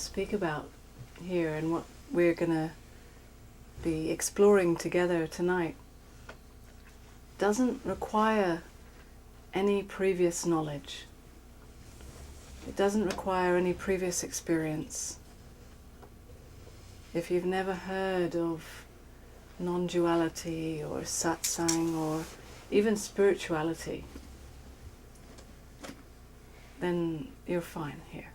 speak about here and what we're going to be exploring together tonight doesn't require any previous knowledge. It doesn't require any previous experience. If you've never heard of non-duality or satsang or even spirituality, then you're fine here.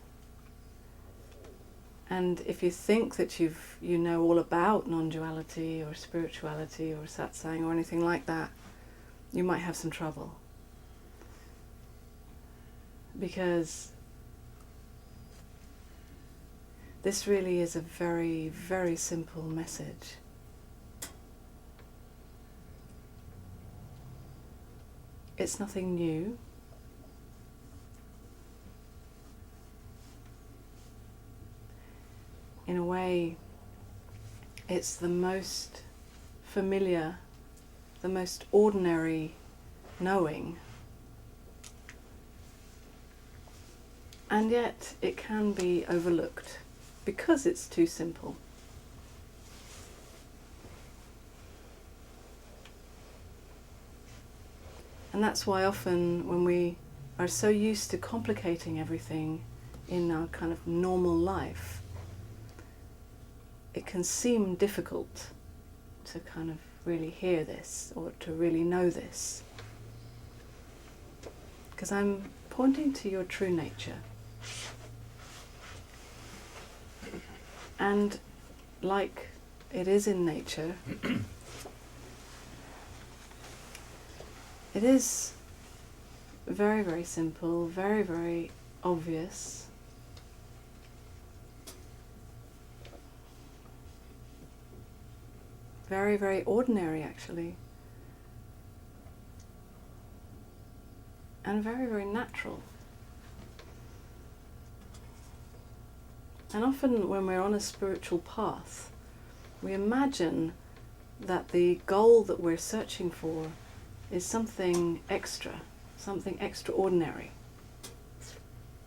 And if you think that you know all about non-duality or spirituality or satsang or anything like that, you might have some trouble. Because this really is a very, very simple message. It's nothing new. In a way, it's the most familiar, the most ordinary knowing. And yet it can be overlooked because it's too simple. And that's why often when we are so used to complicating everything in our kind of normal life, it can seem difficult to kind of really hear this or to really know this. Because I'm pointing to your true nature. And like it is in nature, it is very, very simple, very, very obvious. Very, very ordinary, actually. And very, very natural. And often when we're on a spiritual path, we imagine that the goal that we're searching for is something extra, something extraordinary,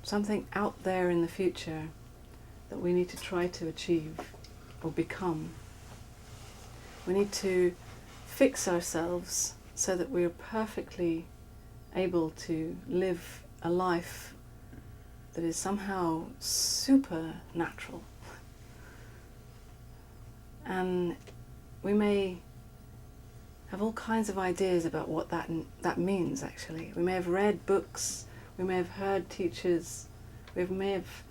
something out there in the future that we need to try to achieve or become. We need to fix ourselves so that we're perfectly able to live a life that is somehow supernatural. And we may have all kinds of ideas about what that means, actually. We may have read books, we may have heard teachers, we may have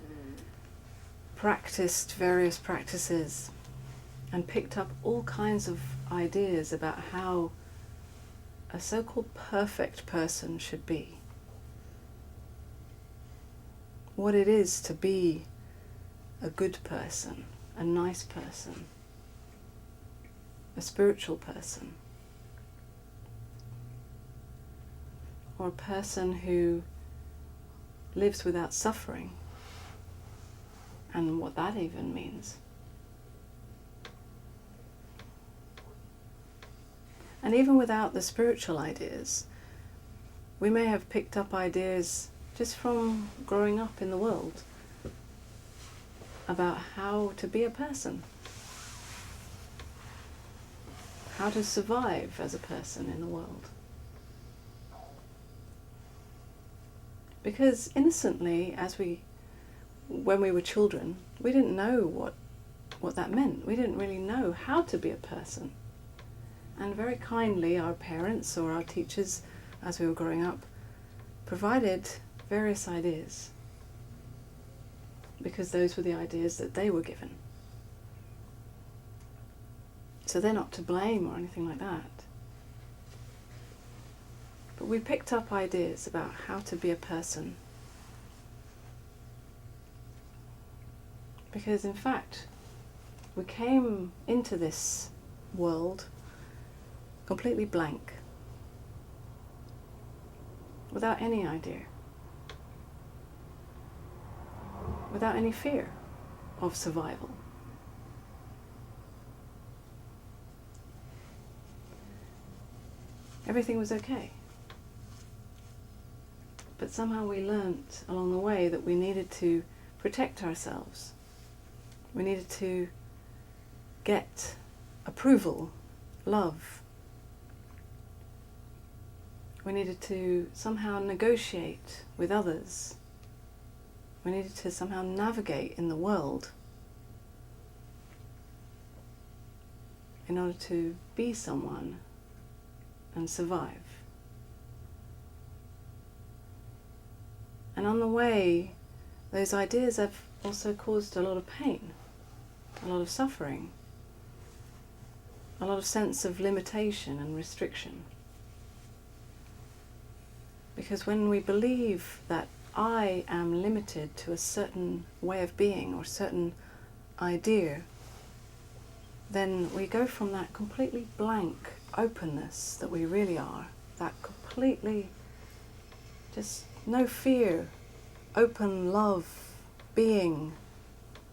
practiced various practices and picked up all kinds of ideas about how a so-called perfect person should be. What it is to be a good person, a nice person, a spiritual person, or a person who lives without suffering, and what that even means. And even without the spiritual ideas, we may have picked up ideas just from growing up in the world about how to be a person, how to survive as a person in the world. Because innocently, when we were children, we didn't know what that meant. We didn't really know how to be a person. And very kindly, our parents or our teachers, as we were growing up, provided various ideas, because those were the ideas that they were given. So they're not to blame or anything like that. But we picked up ideas about how to be a person. Because in fact, we came into this world completely blank, without any idea, without any fear of survival. Everything was okay. But somehow we learnt along the way that we needed to protect ourselves We needed to get approval, love. We needed to somehow negotiate with others. We needed to somehow navigate in the world in order to be someone and survive. And on the way, those ideas have also caused a lot of pain, a lot of suffering, a lot of sense of limitation and restriction. Because when we believe that I am limited to a certain way of being or certain idea, then we go from that completely blank openness that we really are, that completely just no fear, open love being,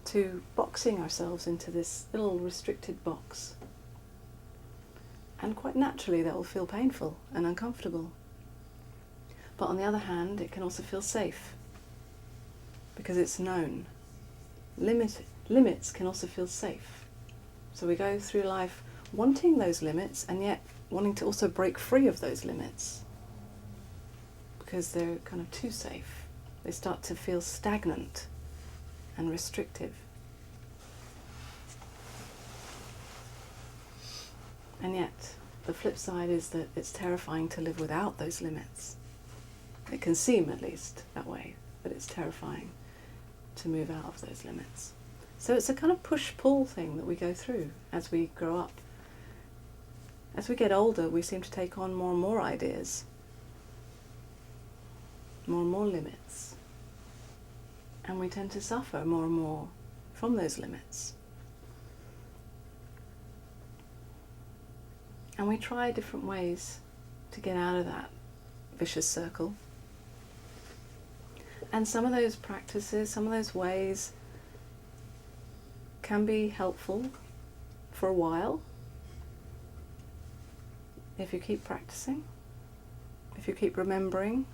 to boxing ourselves into this little restricted box. And quite naturally that will feel painful and uncomfortable. But on the other hand, it can also feel safe because it's known. Limits can also feel safe. So we go through life wanting those limits and yet wanting to also break free of those limits because they're kind of too safe. They start to feel stagnant and restrictive. And yet, the flip side is that it's terrifying to live without those limits. It can seem, at least, that way, but it's terrifying to move out of those limits. So it's a kind of push-pull thing that we go through as we grow up. As we get older, we seem to take on more and more ideas, more and more limits, and we tend to suffer more and more from those limits. And we try different ways to get out of that vicious circle. And some of those practices, some of those ways can be helpful for a while if you keep practicing, if you keep remembering,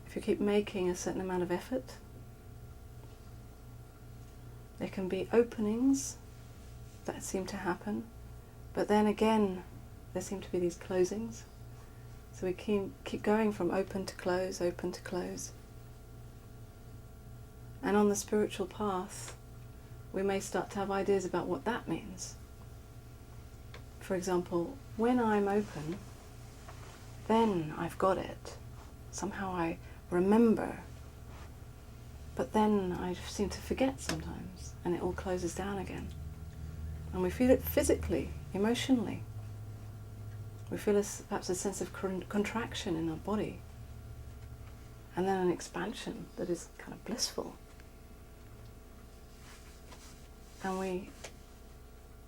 if you keep making a certain amount of effort. There can be openings that seem to happen, but then again there seem to be these closings. So we keep going from open to close, open to close. And on the spiritual path, we may start to have ideas about what that means. For example, when I'm open, then I've got it. Somehow I remember, but then I seem to forget sometimes, and it all closes down again. And we feel it physically, emotionally. We feel perhaps a sense of contraction in our body, and then an expansion that is kind of blissful. And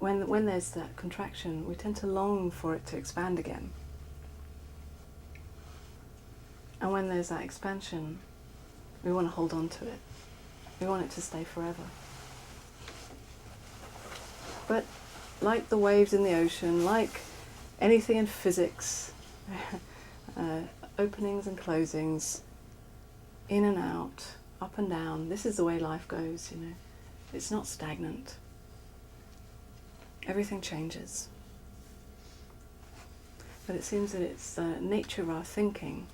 when there's that contraction, we tend to long for it to expand again. And when there's that expansion, we want to hold on to it. We want it to stay forever. But like the waves in the ocean, like anything in physics, openings and closings, in and out, up and down, this is the way life goes, you know. It's not stagnant. Everything changes. But it seems that it's the nature of our thinking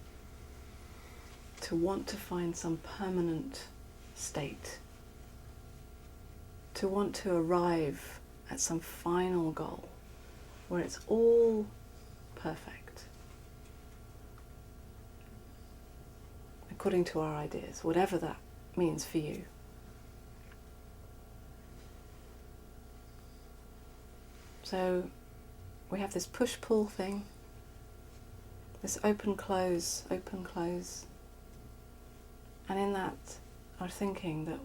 to want to find some permanent state, to want to arrive at some final goal where it's all perfect according to our ideas, whatever that means for you. So we have this push-pull thing, this open-close, open-close, and in that our thinking that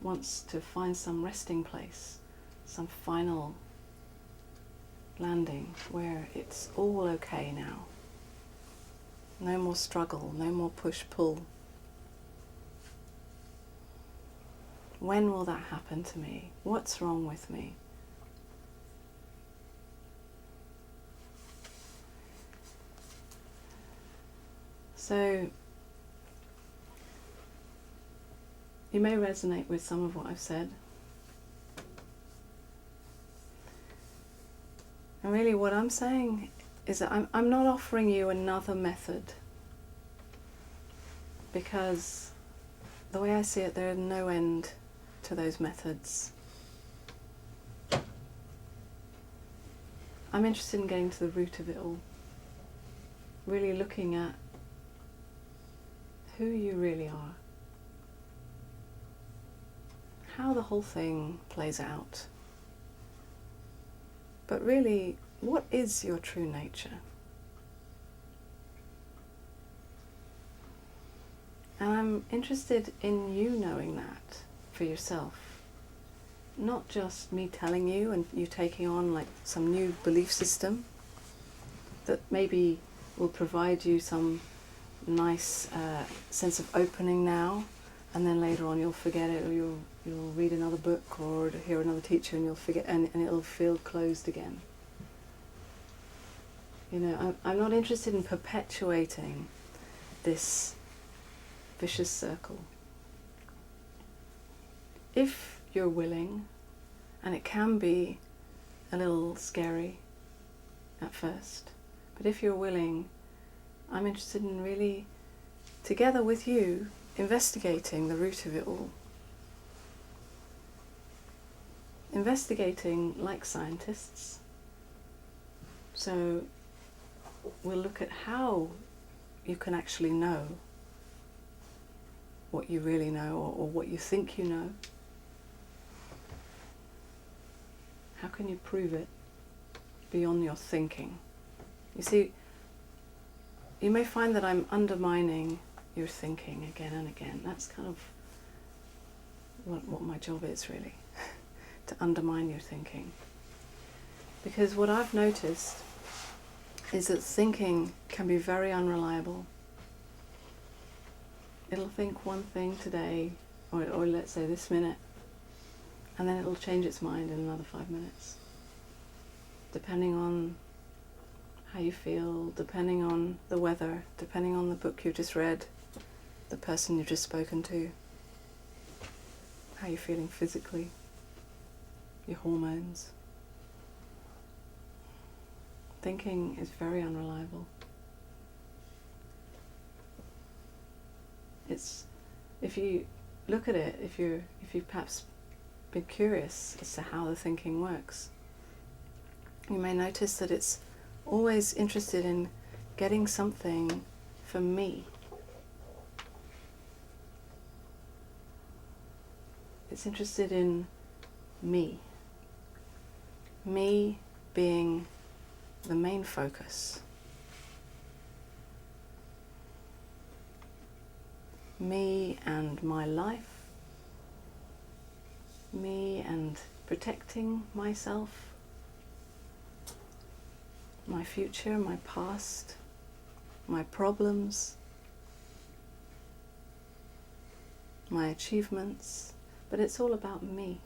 wants to find some resting place, some final landing where it's all okay now. No more struggle, no more push-pull. When will that happen to me? What's wrong with me? So you may resonate with some of what I've said. And really what I'm saying is that I'm not offering you another method, because the way I see it, there is no end to those methods. I'm interested in getting to the root of it all, really looking at who you really are, how the whole thing plays out. But really, what is your true nature? And I'm interested in you knowing that for yourself. Not just me telling you and you taking on like some new belief system that maybe will provide you some nice sense of opening now, and then later on you'll forget it, or you'll read another book or hear another teacher and you'll forget, and it'll feel closed again. You know, I'm not interested in perpetuating this vicious circle. If you're willing, and it can be a little scary at first, but if you're willing, I'm interested in really, together with you, investigating the root of it all. Investigating like scientists. So we'll look at how you can actually know what you really know, or what you think you know. How can you prove it beyond your thinking? You see, you may find that I'm undermining your thinking again and again. That's kind of what my job is, really, to undermine your thinking. Because what I've noticed is that thinking can be very unreliable. It'll think one thing today, or let's say this minute, and then it'll change its mind in another 5 minutes. Depending on how you feel, depending on the weather, depending on the book you've just read, the person you've just spoken to, how you're feeling physically, your hormones. Thinking is very unreliable. It's, if you look at it, if you perhaps been curious as to how the thinking works, you may notice that it's always interested in getting something for me. It's interested in me. Me being the main focus. Me and my life. Me and protecting myself. My future, my past, my problems, my achievements, but it's all about me.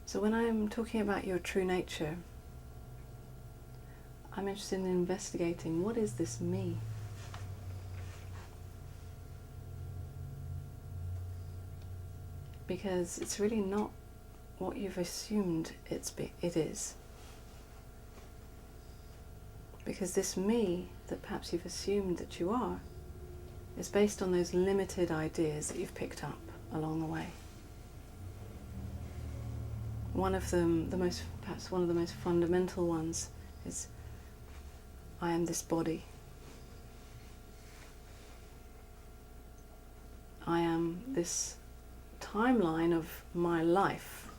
So when I'm talking about your true nature, I'm interested in investigating, what is this me? Because it's really not what you've assumed it is. Because this me that perhaps you've assumed that you are is based on those limited ideas that you've picked up along the way. One of them, perhaps one of the most fundamental ones, is I am this body. I am this timeline of my life.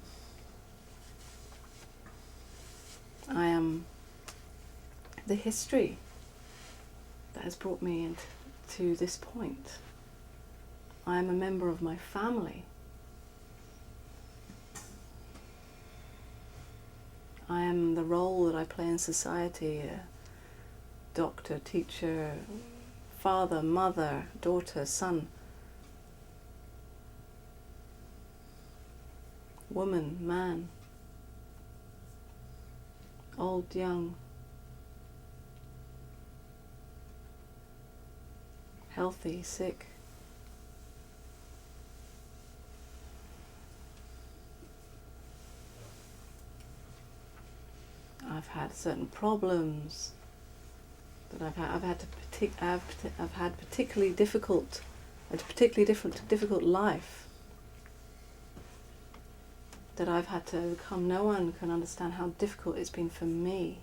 I am the history that has brought me to this point. I am a member of my family. I am the role that I play in society, a doctor, teacher, father, mother, daughter, son, woman, man, old, young, healthy, sick, had certain problems, that I've had a particularly difficult life that I've had to overcome. No one can understand how difficult it's been for me.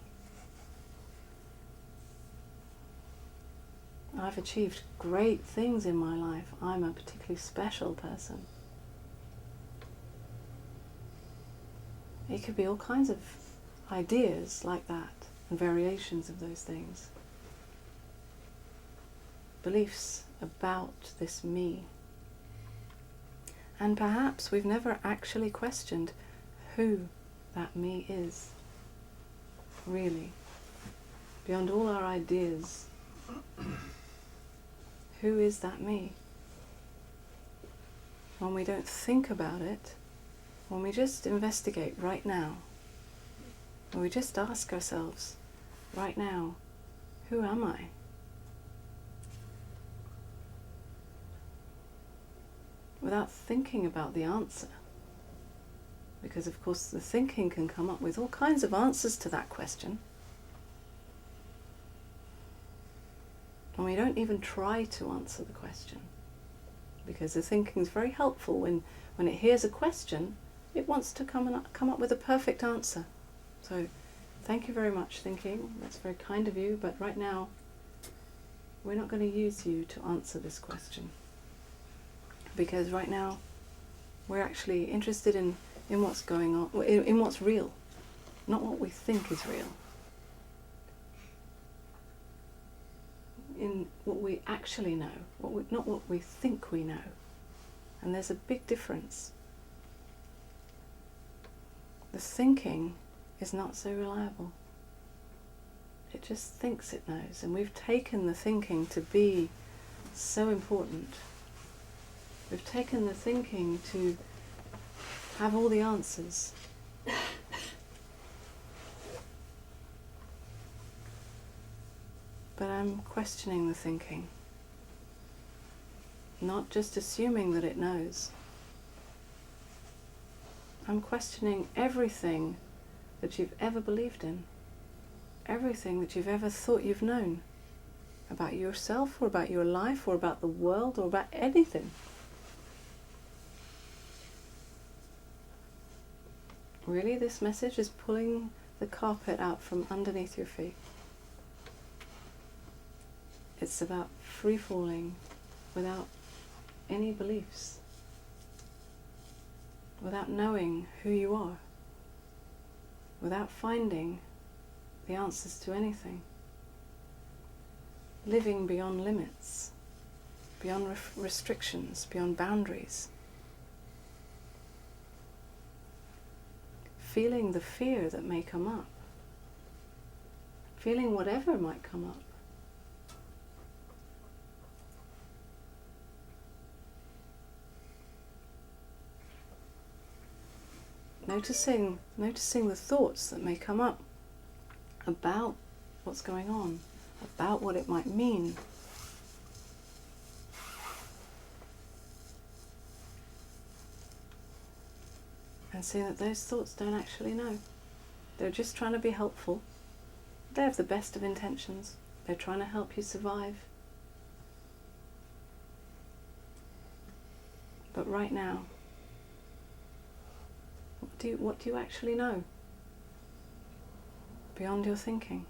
I've achieved great things in my life. I'm a particularly special person. It could be all kinds of ideas like that, and variations of those things. Beliefs about this me. And perhaps we've never actually questioned who that me is, really, beyond all our ideas. Who is that me? When we don't think about it, when we just investigate right now, when we just ask ourselves right now, who am I? Without thinking about the answer. Because of course the thinking can come up with all kinds of answers to that question. And we don't even try to answer the question. Because the thinking is very helpful. When it hears a question, it wants to come up with a perfect answer. So thank you very much, thinking. That's very kind of you. But right now, we're not going to use you to answer this question. Because right now, we're actually interested in what's going on, in what's real, not what we think is real. In what we actually know, not what we think we know. And there's a big difference. The thinking is not so reliable. It just thinks it knows, and we've taken the thinking to be so important. We've taken the thinking to have all the answers. But I'm questioning the thinking. Not just assuming that it knows. I'm questioning everything that you've ever believed in. Everything that you've ever thought you've known. About yourself, or about your life, or about the world, or about anything. Really, this message is pulling the carpet out from underneath your feet. It's about free falling without any beliefs, without knowing who you are, without finding the answers to anything, living beyond limits, beyond restrictions, beyond boundaries, feeling the fear that may come up, feeling whatever might come up. Noticing the thoughts that may come up about what's going on, about what it might mean. And seeing that those thoughts don't actually know. They're just trying to be helpful. They have the best of intentions. They're trying to help you survive. But right now, what do you actually know? Beyond your thinking.